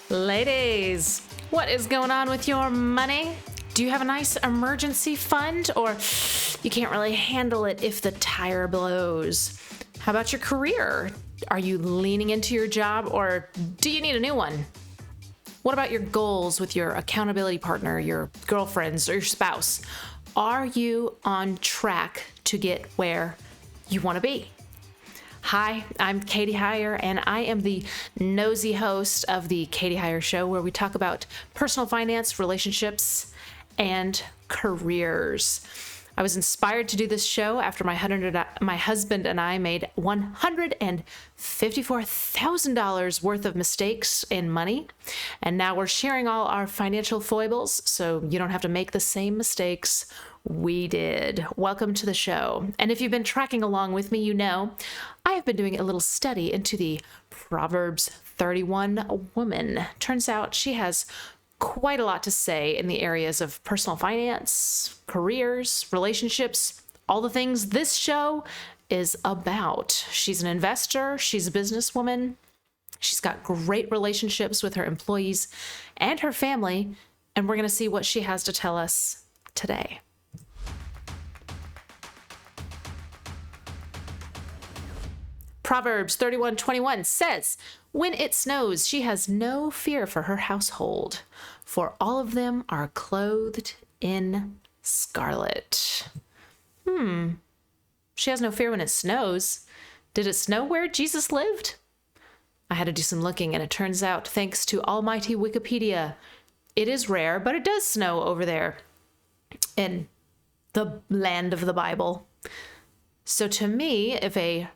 Ladies, what is going on with your money? Do you have a nice emergency fund, or you can't really handle it if the tire blows? How about your career? Are you leaning into your job, or do you need a new one? What about your goals with your accountability partner, your girlfriends, or your spouse? Are you on track to get where you want to be? Hi, I'm Katie Hyer, and I am the nosy host of the katihyershow, where we talk about personal finance, relationships, and careers. I was inspired to do this show after my husband and I made $154,000 worth of mistakes in money, and now we're sharing all our financial foibles so you don't have to make the same mistakes we did. Welcome to the show. And if you've been tracking along with me, you know I have been doing a little study into the Proverbs 31 woman. Turns out she has quite a lot to say in the areas of personal finance, careers, relationships, all the things this show is about. She's an investor, she's a businesswoman, she's got great relationships with her employees and her family, and we're going to see what she has to tell us today. Proverbs 31:21 says, "When it snows, she has no fear for her household, for all of them are clothed in scarlet." She has no fear when it snows. Did it snow where Jesus lived? I had to do some looking, and it turns out, thanks to almighty Wikipedia, it is rare, but it does snow over there in the land of the Bible. So to me, if a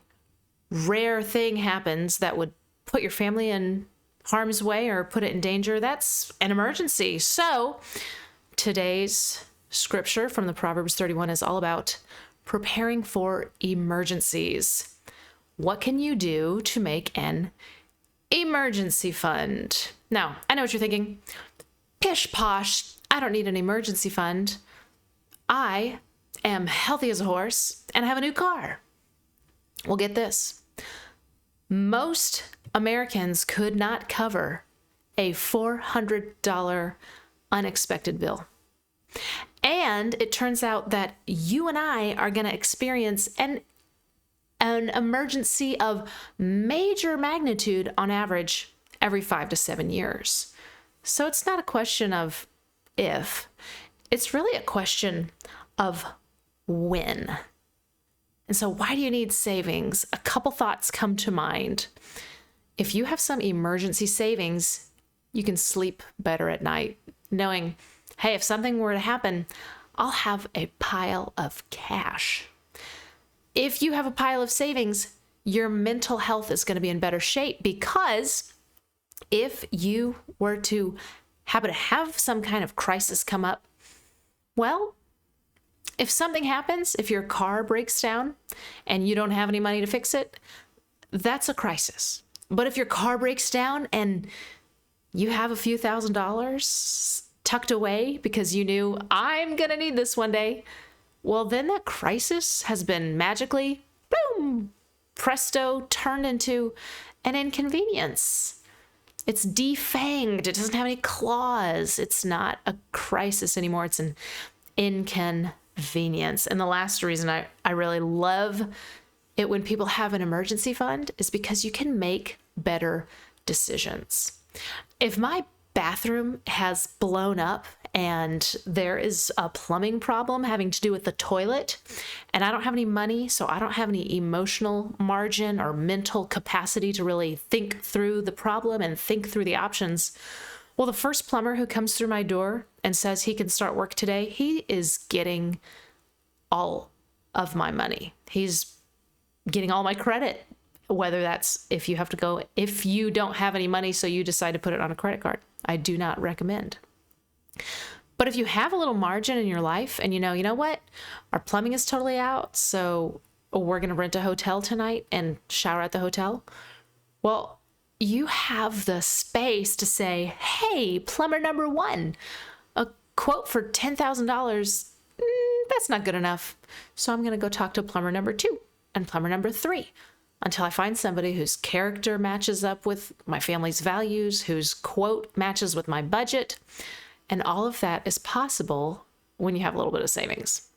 rare thing happens that would put your family in harm's way or put it in danger, that's an emergency. So today's scripture from the Proverbs 31 is all about preparing for emergencies. What can you do to make an emergency fund? Now, I know what you're thinking. Pish posh, I don't need an emergency fund. I am healthy as a horse and I have a new car. Well, get this. Most Americans could not cover a $400 unexpected bill. And it turns out that you and I are going to experience an emergency of major magnitude on average every 5 to 7 years. So it's not a question of if, it's really a question of when. And so why do you need savings? A couple thoughts come to mind. If you have some emergency savings, you can sleep better at night, knowing, hey, if something were to happen, I'll have a pile of cash. If you have a pile of savings, your mental health is going to be in better shape, because if you were to happen to have some kind of crisis come up, well, if something happens, if your car breaks down and you don't have any money to fix it, that's a crisis. But if your car breaks down and you have a few $1,000s tucked away because you knew, I'm going to need this one day, well, then that crisis has been magically, boom, presto, turned into an inconvenience. It's defanged. It doesn't have any claws. It's not a crisis anymore. It's an inconvenience. And the last reason I really love it when people have an emergency fund is because you can make better decisions. If my bathroom has blown up and there is a plumbing problem having to do with the toilet, and I don't have any money, so I don't have any emotional margin or mental capacity to really think through the problem and think through the options, well, the first plumber who comes through my door and says he can start work today, he is getting all of my money. He's getting all my credit, whether that's if you don't have any money, so you decide to put it on a credit card. I do not recommend. But if you have a little margin in your life and you know what? Our plumbing is totally out, so we're going to rent a hotel tonight and shower at the hotel. Well, you have the space to say, hey, plumber number one, a quote for $10,000, that's not good enough. So I'm going to go talk to plumber number two and plumber number three until I find somebody whose character matches up with my family's values, whose quote matches with my budget. And all of that is possible when you have a little bit of savings.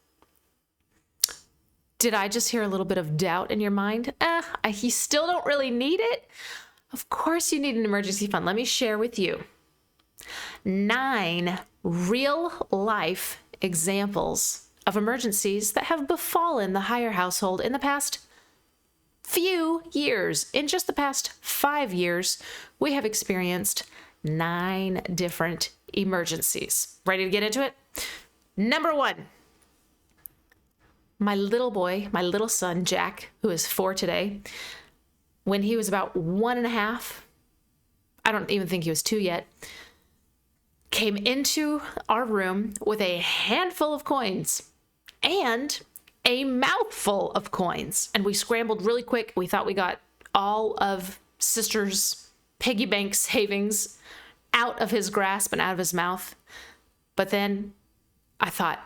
Did I just hear a little bit of doubt in your mind? You still don't really need it? Of course you need an emergency fund. Let me share with you 9 real life examples of emergencies that have befallen the Hyer household in the past few years. In just the past 5 years, we have experienced 9 different emergencies. Ready to get into it? Number 1. My little boy, my little son, Jack, who is 4 today, when he was about 1.5, I don't even think he was 2 yet, came into our room with a handful of coins and a mouthful of coins. And we scrambled really quick. We thought we got all of Sister's piggy bank savings out of his grasp and out of his mouth. But then I thought,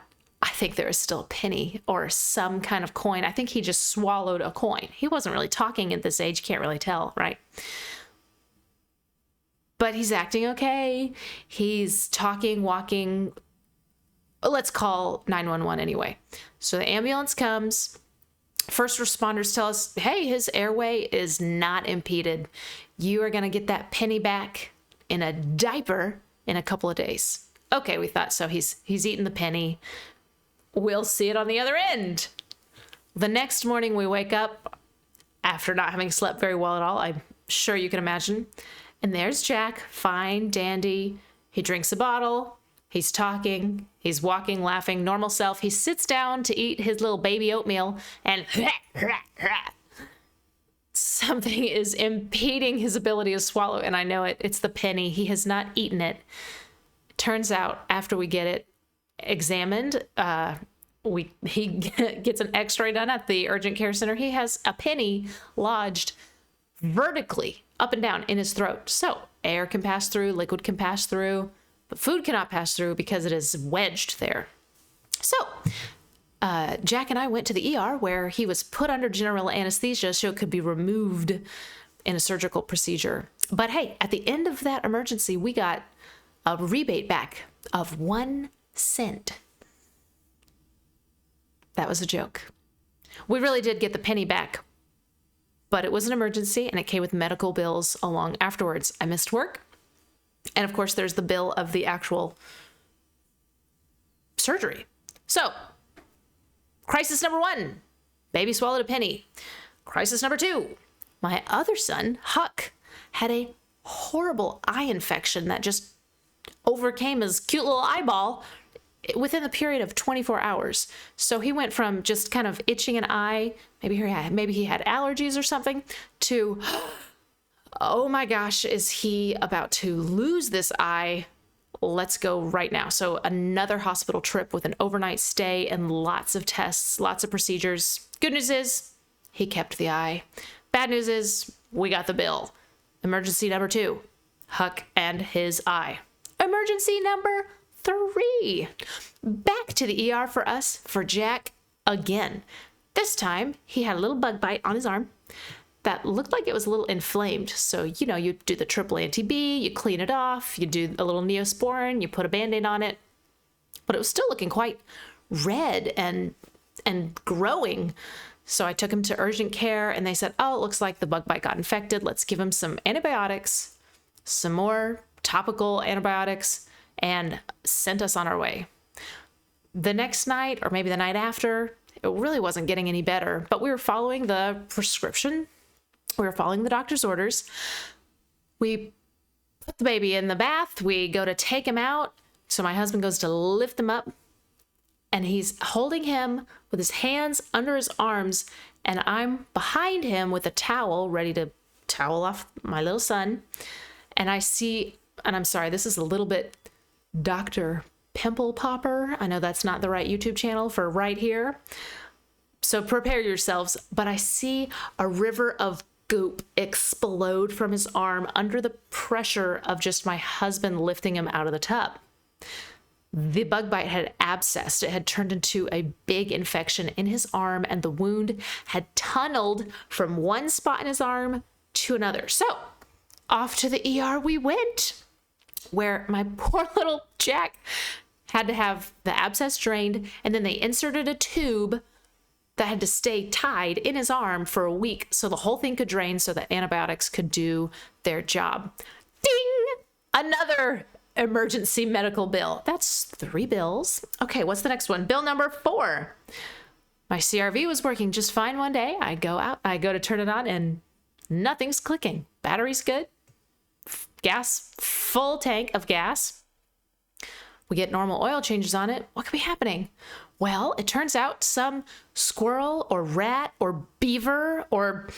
I think there is still a penny or some kind of coin. I think he just swallowed a coin. He wasn't really talking at this age. Can't really tell, right? But he's acting okay. He's talking, walking. Let's call 911 anyway. So the ambulance comes. First responders tell us, hey, his airway is not impeded. You are going to get that penny back in a diaper in a couple of days. Okay, we thought so. He's eaten the penny. We'll see it on the other end. The next morning we wake up after not having slept very well at all. I'm sure you can imagine. And there's Jack, fine, dandy. He drinks a bottle. He's talking. He's walking, laughing, normal self. He sits down to eat his little baby oatmeal and something is impeding his ability to swallow. And I know it. It's the penny. He has not eaten it. Turns out after we get it examined, he gets an x-ray done at the urgent care center. He has a penny lodged vertically up and down in his throat. So air can pass through, liquid can pass through, but food cannot pass through because it is wedged there. So Jack and I went to the ER where he was put under general anesthesia so it could be removed in a surgical procedure. But hey, at the end of that emergency, we got a rebate back of 1 cent. That was a joke. We really did get the penny back, but it was an emergency and it came with medical bills along afterwards. I missed work. And of course, there's the bill of the actual surgery. So, crisis number 1, baby swallowed a penny. Crisis number 2, my other son, Huck, had a horrible eye infection that just overcame his cute little eyeball within the period of 24 hours. So he went from just kind of itching an eye, maybe he had allergies or something, to, oh my gosh, is he about to lose this eye? Let's go right now. So another hospital trip with an overnight stay and lots of tests, lots of procedures. Good news is he kept the eye. Bad news is we got the bill. Emergency number 2, Huck and his eye. Emergency number 3, back to the ER for us, for Jack again. This time, he had a little bug bite on his arm that looked like it was a little inflamed. So, you do the triple anti-B, you clean it off, you do a little Neosporin, you put a Band-Aid on it. But it was still looking quite red and growing. So I took him to urgent care and they said, oh, it looks like the bug bite got infected. Let's give him some antibiotics, some more topical antibiotics, and sent us on our way. The next night, or maybe the night after, it really wasn't getting any better, but we were following the prescription. We were following the doctor's orders. We put the baby in the bath. We go to take him out. So my husband goes to lift him up, and he's holding him with his hands under his arms, and I'm behind him with a towel ready to towel off my little son. And I see, and I'm sorry, this is a little bit Dr. Pimple Popper. I know that's not the right YouTube channel for right here, so prepare yourselves. But I see a river of goop explode from his arm under the pressure of just my husband lifting him out of the tub. The bug bite had abscessed. It had turned into a big infection in his arm, and the wound had tunneled from one spot in his arm to another. So off to the ER we went, where my poor little Jack had to have the abscess drained, and then they inserted a tube that had to stay tied in his arm for a week so the whole thing could drain so that antibiotics could do their job. Ding! Another emergency medical bill. That's 3 bills. Okay, what's the next one? Bill number 4. My CRV was working just fine one day. I go to turn it on, and nothing's clicking. Battery's good. Gas, full tank of gas. We get normal oil changes on it. What could be happening? Well, it turns out some squirrel or rat or beaver or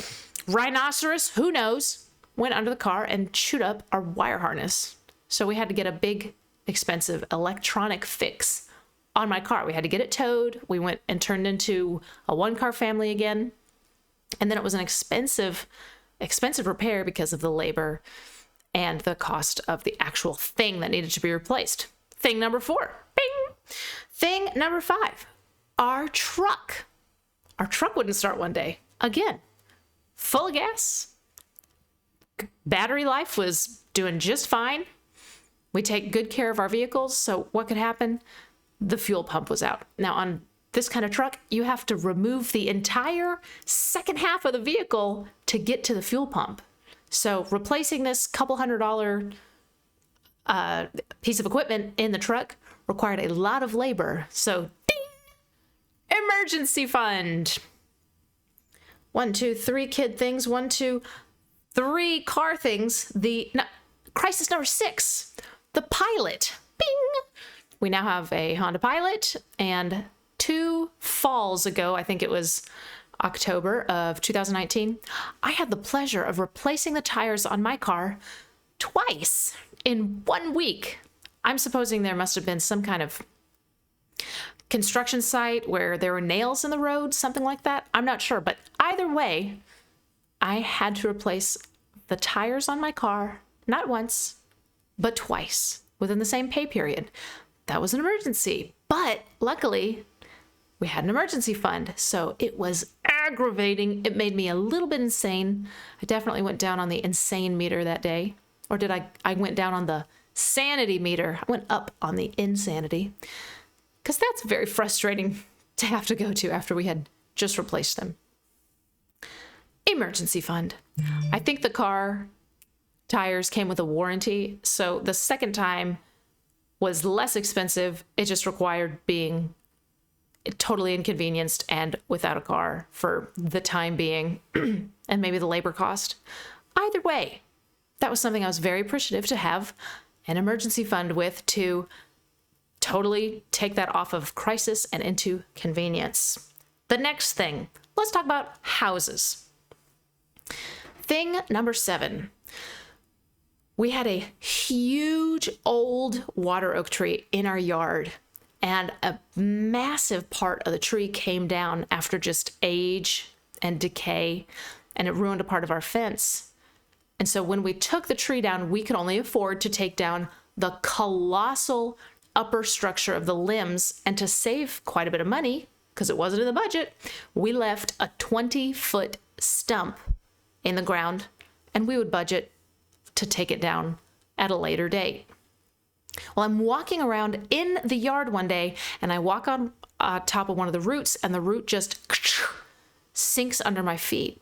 rhinoceros, who knows, went under the car and chewed up our wire harness. So we had to get a big, expensive electronic fix on my car. We had to get it towed. We went and turned into a 1-car family again. And then it was an expensive repair because of the labor and the cost of the actual thing that needed to be replaced. Thing number 4. Bing! Thing number 5. Our truck. Our truck wouldn't start one day. Again, full of gas. Battery life was doing just fine. We take good care of our vehicles, so what could happen? The fuel pump was out. Now, on this kind of truck, you have to remove the entire second half of the vehicle to get to the fuel pump. So replacing this couple $100 piece of equipment in the truck required a lot of labor. So, ding! Emergency fund. 1, 2, 3 kid things. 1, 2, 3 car things. Crisis number 6. The Pilot. Bing! We now have a Honda Pilot, and 2 falls ago, I think it was October of 2019, I had the pleasure of replacing the tires on my car twice in 1 week. I'm supposing there must have been some kind of construction site where there were nails in the road, something like that. I'm not sure, but either way, I had to replace the tires on my car, not once, but twice within the same pay period. That was an emergency, but luckily we had an emergency fund, so it was aggravating. It made me a little bit insane. I definitely went down on the insane meter that day. Or did I went down on the sanity meter. I went up on the insanity, because that's very frustrating to have to go to after we had just replaced them. Emergency fund. I think the car tires came with a warranty, so the second time was less expensive. It just required being totally inconvenienced and without a car for the time being, and maybe the labor cost. Either way, that was something I was very appreciative to have an emergency fund with, to totally take that off of crisis and into convenience. The next thing, let's talk about houses. Thing number 7. We had a huge old water oak tree in our yard, and a massive part of the tree came down after just age and decay, and it ruined a part of our fence. And so when we took the tree down, we could only afford to take down the colossal upper structure of the limbs, and to save quite a bit of money, because it wasn't in the budget, we left a 20-foot stump in the ground, and we would budget to take it down at a later date. Well, I'm walking around in the yard one day, and I walk on top of one of the roots, and the root just sinks under my feet.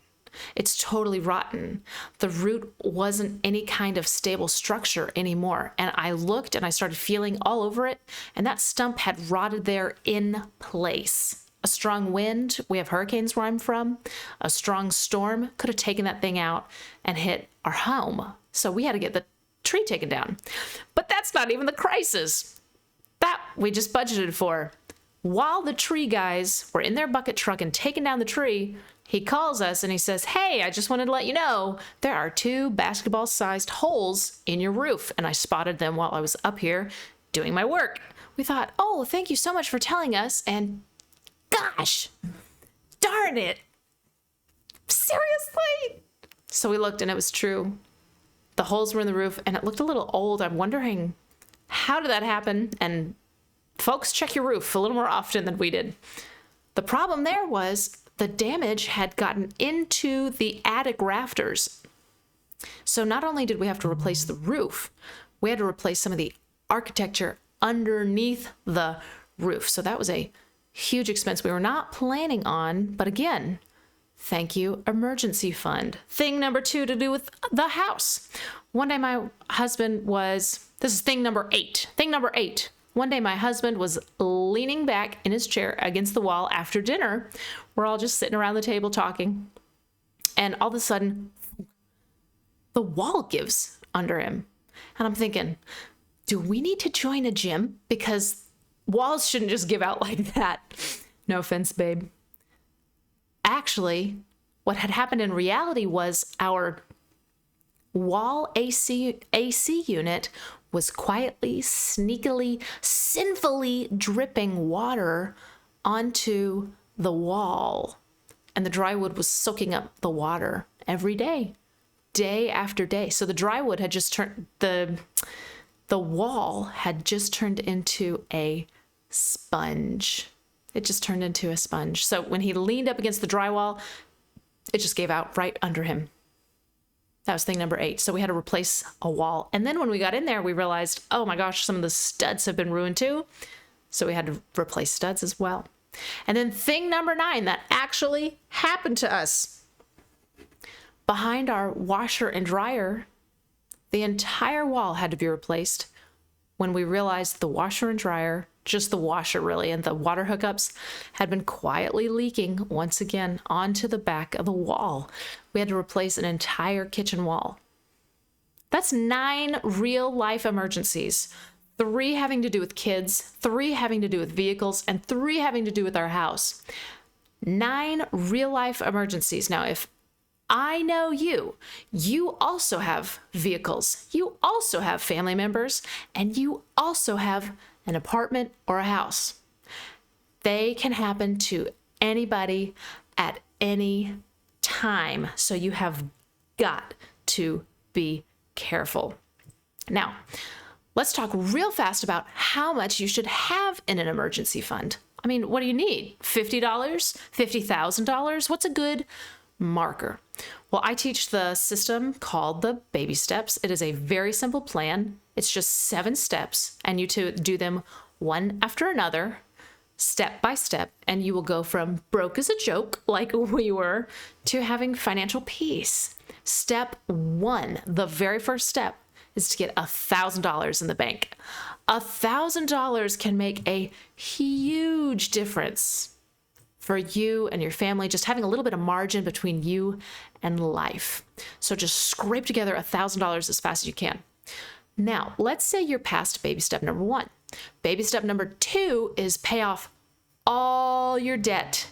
It's totally rotten. The root wasn't any kind of stable structure anymore. And I looked and I started feeling all over it, and that stump had rotted there in place. A strong wind, we have hurricanes where I'm from, a strong storm could have taken that thing out and hit our home. So we had to get the tree taken down. But that's not even the crisis. That we just budgeted for. While the tree guys were in their bucket truck and taking down the tree, he calls us and he says, "Hey, I just wanted to let you know there are 2 basketball-sized holes in your roof." And I spotted them while I was up here doing my work. We thought, "Oh, thank you so much for telling us." And gosh, darn it. Seriously? So we looked and it was true. The holes were in the roof and it looked a little old. I'm wondering, how did that happen? And folks, check your roof a little more often than we did. The problem there was the damage had gotten into the attic rafters. So not only did we have to replace the roof, we had to replace some of the architecture underneath the roof. So that was a huge expense we were not planning on. But again, thank you, emergency fund. Thing number 2 to do with the house. One day my husband was, this is thing number 8. Thing number 8. One day my husband was leaning back in his chair against the wall after dinner. We're all just sitting around the table talking. And all of a sudden, the wall gives under him. And I'm thinking, do we need to join a gym? Because walls shouldn't just give out like that. No offense, babe. Actually, what had happened in reality was our wall AC unit was quietly, sneakily, sinfully dripping water onto the wall. And the drywood was soaking up the water every day, day after day. So the drywood had just turned, the wall had just turned into a sponge. It just turned into a sponge. So when he leaned up against the drywall, it just gave out right under him. That was thing number 8. So we had to replace a wall. And then when we got in there, we realized, oh my gosh, some of the studs have been ruined too. So we had to replace studs as well. And then thing number 9 that actually happened to us. Behind our washer and dryer, the entire wall had to be replaced when we realized the washer and dryer, just the washer really, and the water hookups had been quietly leaking once again onto the back of the wall. We had to replace an entire kitchen wall. That's 9 real life emergencies. 3 having to do with kids, 3 having to do with vehicles, and 3 having to do with our house. 9 real life emergencies. Now, if I know you also have vehicles, you also have family members, and you also have an apartment or a house. They can happen to anybody at any time. So you have got to be careful. Now, let's talk real fast about how much you should have in an emergency fund. I mean, what do you need? $50? $50,000? What's a good marker? Well, I teach the system called the baby steps. It is a very simple plan. It's just 7 steps, and you to do them one after another, step by step, and you will go from broke as a joke, like we were, to having financial peace. Step 1, the very first step, is to get $1,000 in the bank. $1,000 can make a huge difference for you and your family, just having a little bit of margin between you and life. So just scrape together $1,000 as fast as you can. Now, let's say you're past baby step number 1. Baby step number 2 is pay off all your debt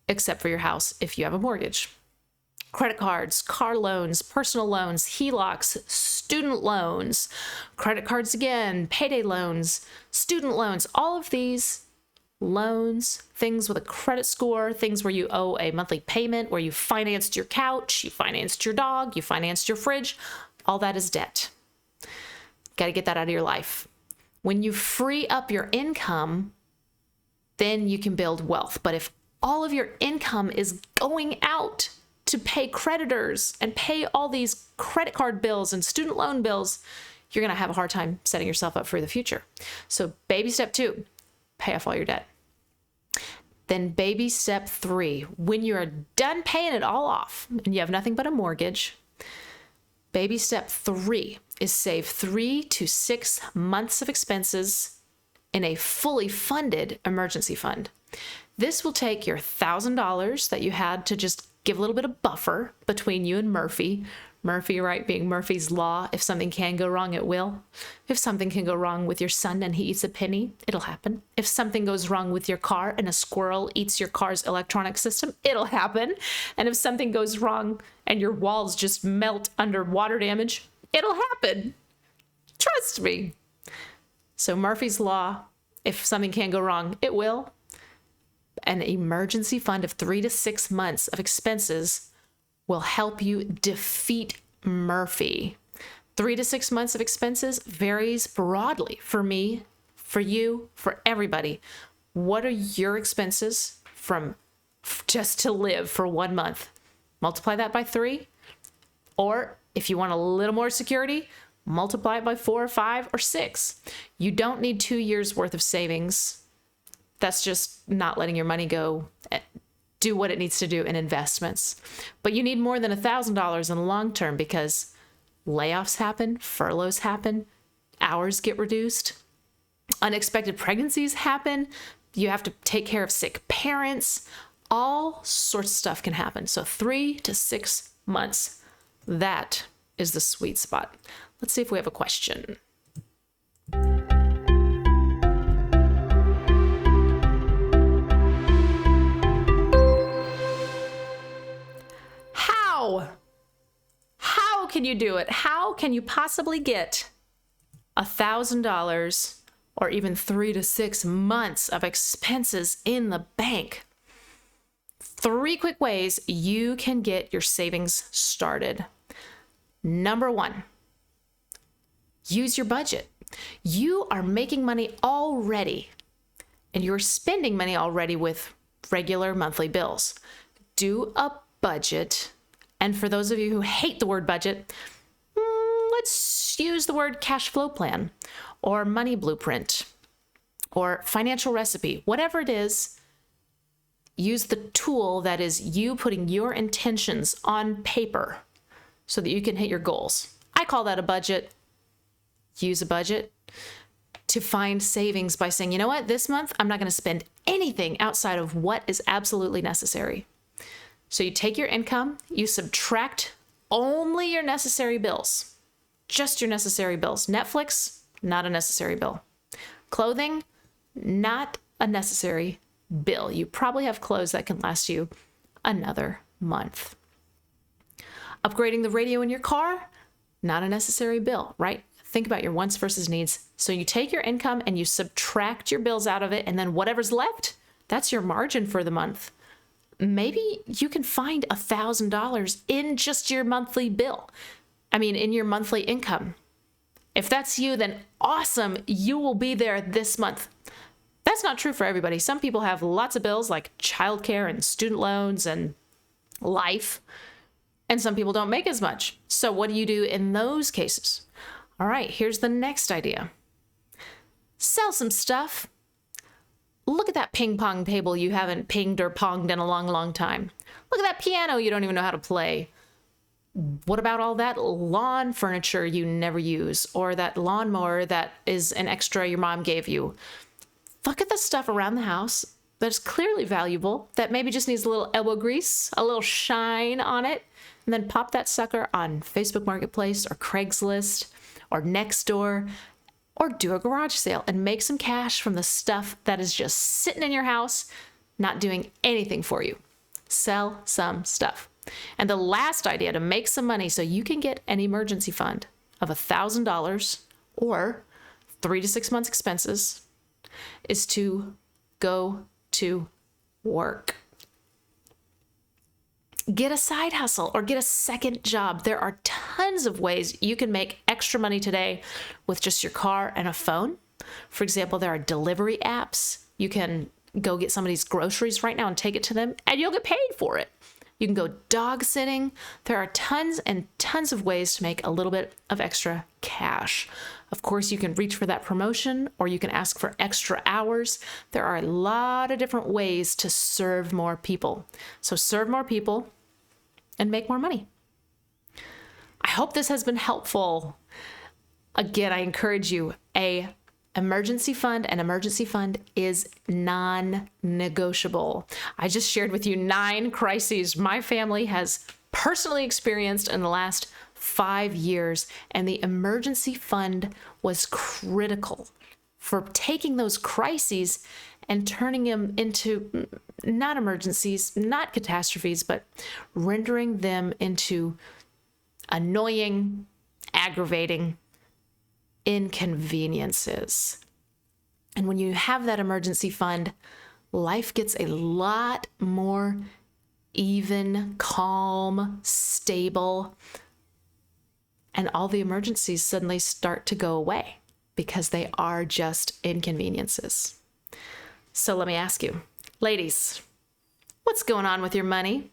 except for your house if you have a mortgage. Credit cards, car loans, personal loans, HELOCs, student loans, credit cards again, payday loans, student loans, all of these loans, things with a credit score, things where you owe a monthly payment, where you financed your couch, you financed your dog, you financed your fridge, all that is debt. Got to get that out of your life. When you free up your income, then you can build wealth. But if all of your income is going out to pay creditors and pay all these credit card bills and student loan bills, you're going to have a hard time setting yourself up for the future. So baby step 2, pay off all your debt. Then baby step 3, when you're done paying it all off and you have nothing but a mortgage, baby step 3 is save 3 to 6 months of expenses in a fully funded emergency fund. This will take your $1,000 that you had to just give a little bit of buffer between you and Murphy. Murphy, right, being Murphy's law. If something can go wrong, it will. If something can go wrong with your son and he eats a penny, it'll happen. If something goes wrong with your car and a squirrel eats your car's electronic system, it'll happen. And if something goes wrong and your walls just melt under water damage, it'll happen. Trust me. So Murphy's law, if something can go wrong, it will. An emergency fund of 3 to 6 months of expenses will help you defeat Murphy. 3 to 6 months of expenses varies broadly. For me, for you, for everybody. What are your expenses from just to live for 1 month? Multiply that by 3. Or if you want a little more security, multiply it by 4 or 5 or 6. You don't need 2 years worth of savings. That's just not letting your money go do what it needs to do in investments. But you need more than $1,000 in the long term, because layoffs happen, furloughs happen, hours get reduced, unexpected pregnancies happen, you have to take care of sick parents, all sorts of stuff can happen. So 3 to 6 months, that is the sweet spot. Let's see if we have a question. How can you do it? How can you possibly get $1,000 or even 3 to 6 months of expenses in the bank? 3 quick ways you can get your savings started. Number 1, use your budget. You are making money already, and you're spending money already with regular monthly bills. Do a budget. And for those of you who hate the word budget, let's use the word cash flow plan or money blueprint or financial recipe. Whatever it is, use the tool that is you putting your intentions on paper so that you can hit your goals. I call that a budget. Use a budget to find savings by saying, you know what, this month I'm not going to spend anything outside of what is absolutely necessary. So you take your income, you subtract only your necessary bills, just your necessary bills. Netflix, not a necessary bill. Clothing, not a necessary bill. You probably have clothes that can last you another month. Upgrading the radio in your car, not a necessary bill, right? Think about your wants versus needs. So you take your income and you subtract your bills out of it, and then whatever's left, that's your margin for the month. Maybe you can find $1,000 in just your monthly bill. In your monthly income. If that's you, then awesome, you will be there this month. That's not true for everybody. Some people have lots of bills like childcare and student loans and life, and some people don't make as much. So what do you do in those cases? All right, here's the next idea. Sell some stuff. Look at that ping pong table you haven't pinged or ponged in a long, long time. Look at that piano you don't even know how to play. What about all that lawn furniture you never use, or that lawnmower that is an extra your mom gave you? Look at the stuff around the house that's clearly valuable, that maybe just needs a little elbow grease, a little shine on it, and then pop that sucker on Facebook Marketplace or Craigslist or Nextdoor, or do a garage sale and make some cash from the stuff that is just sitting in your house, not doing anything for you. Sell some stuff. And the last idea to make some money so you can get an emergency fund of $1,000 or 3 to 6 months expenses is to go to work. Get a side hustle or get a second job. There are tons of ways you can make extra money today with just your car and a phone. For example, there are delivery apps. You can go get somebody's groceries right now and take it to them, and you'll get paid for it. You can go dog sitting. There are tons and tons of ways to make a little bit of extra cash. Of course, you can reach for that promotion, or you can ask for extra hours. There are a lot of different ways to serve more people. So serve more people and make more money. I hope this has been helpful. Again, I encourage you, an emergency fund is non-negotiable. I just shared with you 9 crises my family has personally experienced in the last 5 years, and the emergency fund was critical for taking those crises and turning them into not emergencies, not catastrophes, but rendering them into annoying, aggravating inconveniences. And when you have that emergency fund, life gets a lot more even, calm, stable, and all the emergencies suddenly start to go away. because they are just inconveniences. So let me ask you, ladies, what's going on with your money?